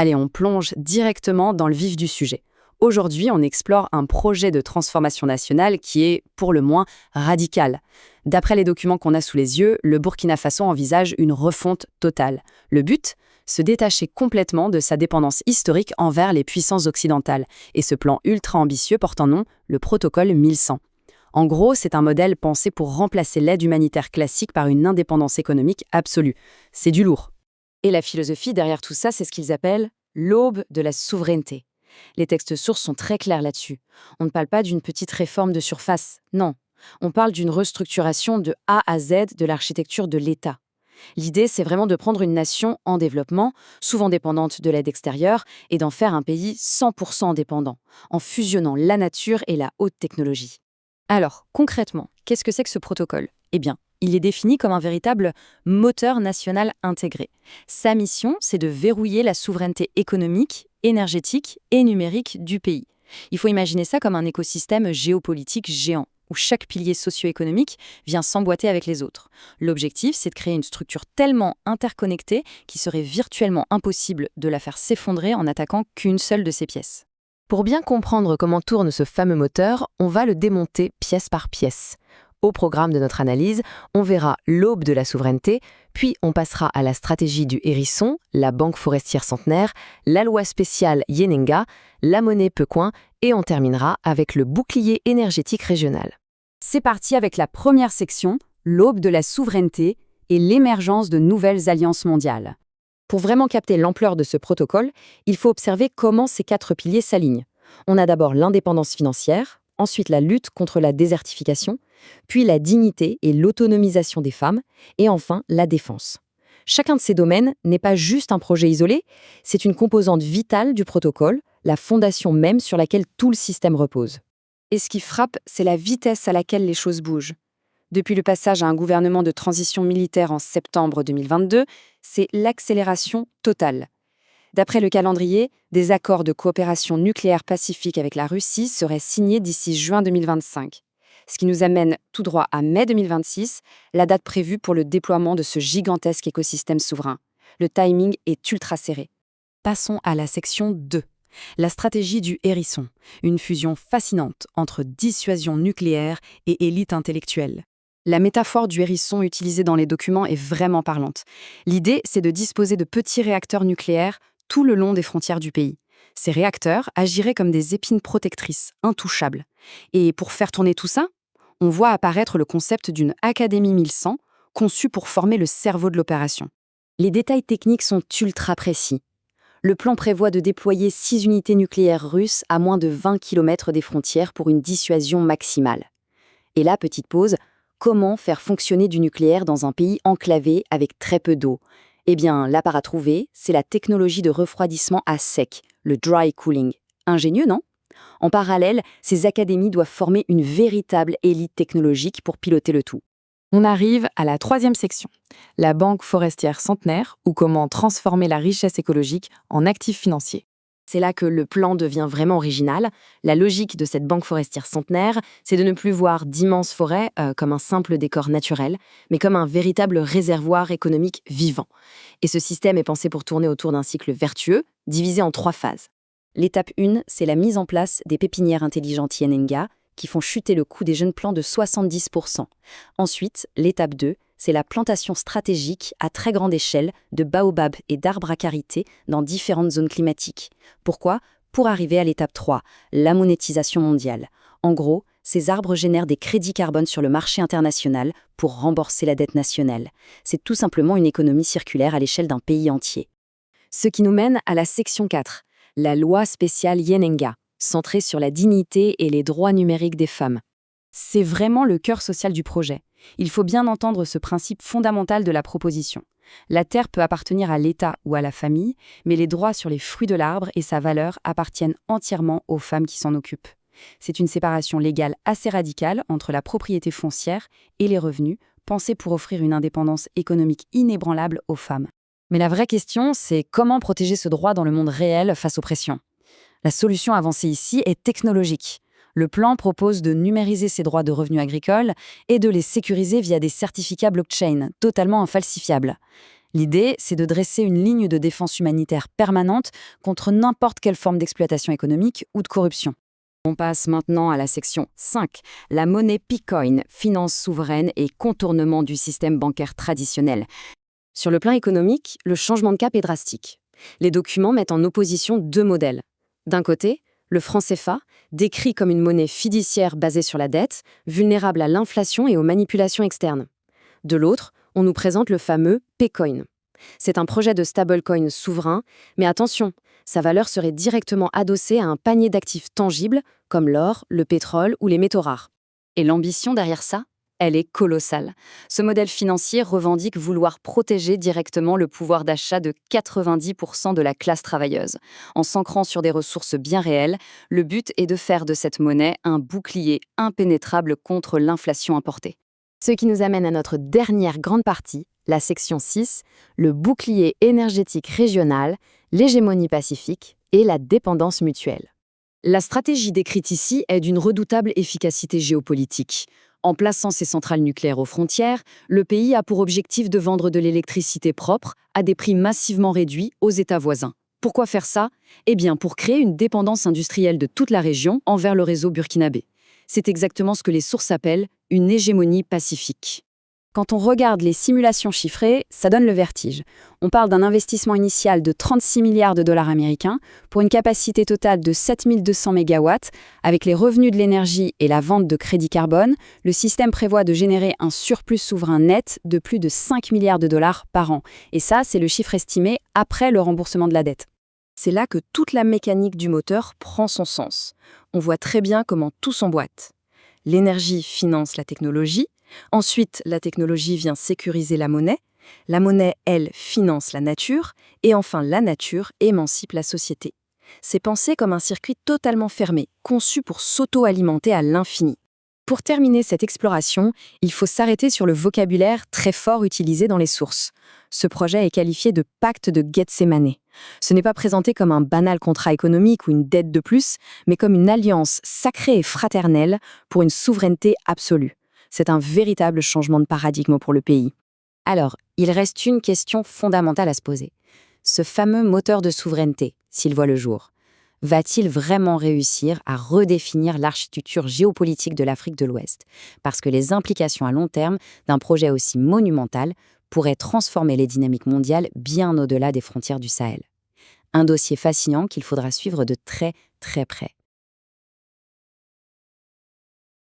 Allez, on plonge directement dans le vif du sujet. Aujourd'hui, on explore un projet de transformation nationale qui est, pour le moins, radical. D'après les documents qu'on a sous les yeux, le Burkina Faso envisage une refonte totale. Le but ? Se détacher complètement de sa dépendance historique envers les puissances occidentales. Et ce plan ultra ambitieux porte en nom le protocole 1100. En gros, c'est un modèle pensé pour remplacer l'aide humanitaire classique par une indépendance économique absolue. C'est du lourd. Et la philosophie derrière tout ça, c'est ce qu'ils appellent l'aube de la souveraineté. Les textes sources sont très clairs là-dessus. On ne parle pas d'une petite réforme de surface, non. On parle d'une restructuration de A à Z de l'architecture de l'État. L'idée, c'est vraiment de prendre une nation en développement, souvent dépendante de l'aide extérieure, et d'en faire un pays 100% indépendant, en fusionnant la nature et la haute technologie. Alors, concrètement, qu'est-ce que c'est que ce protocole ? Eh bien, il est défini comme un véritable moteur national intégré. Sa mission, c'est de verrouiller la souveraineté économique, énergétique et numérique du pays. Il faut imaginer ça comme un écosystème géopolitique géant, où chaque pilier socio-économique vient s'emboîter avec les autres. L'objectif, c'est de créer une structure tellement interconnectée qu'il serait virtuellement impossible de la faire s'effondrer en n'attaquant qu'une seule de ses pièces. Pour bien comprendre comment tourne ce fameux moteur, on va le démonter pièce par pièce. Au programme de notre analyse, on verra l'aube de la souveraineté, puis on passera à la stratégie du hérisson, la banque forestière centenaire, la loi spéciale Yenenga, la monnaie Pecoin, et on terminera avec le bouclier énergétique régional. C'est parti avec la première section, l'aube de la souveraineté et l'émergence de nouvelles alliances mondiales. Pour vraiment capter l'ampleur de ce protocole, il faut observer comment ces 4 piliers s'alignent. On a d'abord l'indépendance financière, ensuite la lutte contre la désertification, puis la dignité et l'autonomisation des femmes, et enfin la défense. Chacun de ces domaines n'est pas juste un projet isolé, c'est une composante vitale du protocole, la fondation même sur laquelle tout le système repose. Et ce qui frappe, c'est la vitesse à laquelle les choses bougent. Depuis le passage à un gouvernement de transition militaire en septembre 2022, c'est l'accélération totale. D'après le calendrier, des accords de coopération nucléaire pacifique avec la Russie seraient signés d'ici juin 2025. Ce qui nous amène tout droit à mai 2026, la date prévue pour le déploiement de ce gigantesque écosystème souverain. Le timing est ultra serré. Passons à la section 2. La stratégie du hérisson, une fusion fascinante entre dissuasion nucléaire et élite intellectuelle. La métaphore du hérisson utilisée dans les documents est vraiment parlante. L'idée, c'est de disposer de petits réacteurs nucléaires tout le long des frontières du pays. Ces réacteurs agiraient comme des épines protectrices, intouchables. Et pour faire tourner tout ça, on voit apparaître le concept d'une Académie 1100, conçue pour former le cerveau de l'opération. Les détails techniques sont ultra précis. Le plan prévoit de déployer 6 unités nucléaires russes à moins de 20 km des frontières pour une dissuasion maximale. Et là, petite pause, comment faire fonctionner du nucléaire dans un pays enclavé avec très peu d'eau ? Eh bien, l'appart à trouver, c'est la technologie de refroidissement à sec, le dry cooling. Ingénieux, non ? En parallèle, ces académies doivent former une véritable élite technologique pour piloter le tout. On arrive à la 3e section, la banque forestière centenaire, ou comment transformer la richesse écologique en actifs financiers. C'est là que le plan devient vraiment original. La logique de cette banque forestière centenaire, c'est de ne plus voir d'immenses forêts comme un simple décor naturel, mais comme un véritable réservoir économique vivant. Et ce système est pensé pour tourner autour d'un cycle vertueux, divisé en 3 phases. L'étape 1, c'est la mise en place des pépinières intelligentes Yenenga, qui font chuter le coût des jeunes plants de 70%. Ensuite, l'étape 2, c'est la plantation stratégique à très grande échelle de baobabs et d'arbres à karité dans différentes zones climatiques. Pourquoi ? Pour arriver à l'étape 3, la monétisation mondiale. En gros, ces arbres génèrent des crédits carbone sur le marché international pour rembourser la dette nationale. C'est tout simplement une économie circulaire à l'échelle d'un pays entier. Ce qui nous mène à la section 4, la loi spéciale Yenenga, centrée sur la dignité et les droits numériques des femmes. C'est vraiment le cœur social du projet. Il faut bien entendre ce principe fondamental de la proposition. La terre peut appartenir à l'État ou à la famille, mais les droits sur les fruits de l'arbre et sa valeur appartiennent entièrement aux femmes qui s'en occupent. C'est une séparation légale assez radicale entre la propriété foncière et les revenus, pensée pour offrir une indépendance économique inébranlable aux femmes. Mais la vraie question, c'est comment protéger ce droit dans le monde réel face aux pressions ? La solution avancée ici est technologique. Le plan propose de numériser ces droits de revenus agricoles et de les sécuriser via des certificats blockchain totalement infalsifiables. L'idée, c'est de dresser une ligne de défense humanitaire permanente contre n'importe quelle forme d'exploitation économique ou de corruption. On passe maintenant à la section 5, la monnaie P-Coin, finance souveraine et contournement du système bancaire traditionnel. Sur le plan économique, le changement de cap est drastique. Les documents mettent en opposition deux modèles. D'un côté, le franc CFA, décrit comme une monnaie fiduciaire basée sur la dette, vulnérable à l'inflation et aux manipulations externes. De l'autre, on nous présente le fameux P-Coin. C'est un projet de stablecoin souverain, mais attention, sa valeur serait directement adossée à un panier d'actifs tangibles comme l'or, le pétrole ou les métaux rares. Et l'ambition derrière ça, elle est colossale. Ce modèle financier revendique vouloir protéger directement le pouvoir d'achat de 90% de la classe travailleuse. En s'ancrant sur des ressources bien réelles, le but est de faire de cette monnaie un bouclier impénétrable contre l'inflation importée. Ce qui nous amène à notre dernière grande partie, la section 6, le bouclier énergétique régional, l'hégémonie pacifique et la dépendance mutuelle. La stratégie décrite ici est d'une redoutable efficacité géopolitique. En plaçant ses centrales nucléaires aux frontières, le pays a pour objectif de vendre de l'électricité propre à des prix massivement réduits aux États voisins. Pourquoi faire ça? Eh bien, pour créer une dépendance industrielle de toute la région envers le réseau burkinabé. C'est exactement ce que les sources appellent une hégémonie pacifique. Quand on regarde les simulations chiffrées, ça donne le vertige. On parle d'un investissement initial de 36 milliards de dollars américains pour une capacité totale de 7200 MW. Avec les revenus de l'énergie et la vente de crédits carbone, le système prévoit de générer un surplus souverain net de plus de 5 milliards de dollars par an. Et ça, c'est le chiffre estimé après le remboursement de la dette. C'est là que toute la mécanique du moteur prend son sens. On voit très bien comment tout s'emboîte. L'énergie finance la technologie. Ensuite, la technologie vient sécuriser la monnaie, elle, finance la nature, et enfin la nature émancipe la société. C'est pensé comme un circuit totalement fermé, conçu pour s'auto-alimenter à l'infini. Pour terminer cette exploration, il faut s'arrêter sur le vocabulaire très fort utilisé dans les sources. Ce projet est qualifié de pacte de Gethsémanée. Ce n'est pas présenté comme un banal contrat économique ou une dette de plus, mais comme une alliance sacrée et fraternelle pour une souveraineté absolue. C'est un véritable changement de paradigme pour le pays. Alors, il reste une question fondamentale à se poser. Ce fameux moteur de souveraineté, s'il voit le jour, va-t-il vraiment réussir à redéfinir l'architecture géopolitique de l'Afrique de l'Ouest? Parce que les implications à long terme d'un projet aussi monumental pourraient transformer les dynamiques mondiales bien au-delà des frontières du Sahel. Un dossier fascinant qu'il faudra suivre de très, très près.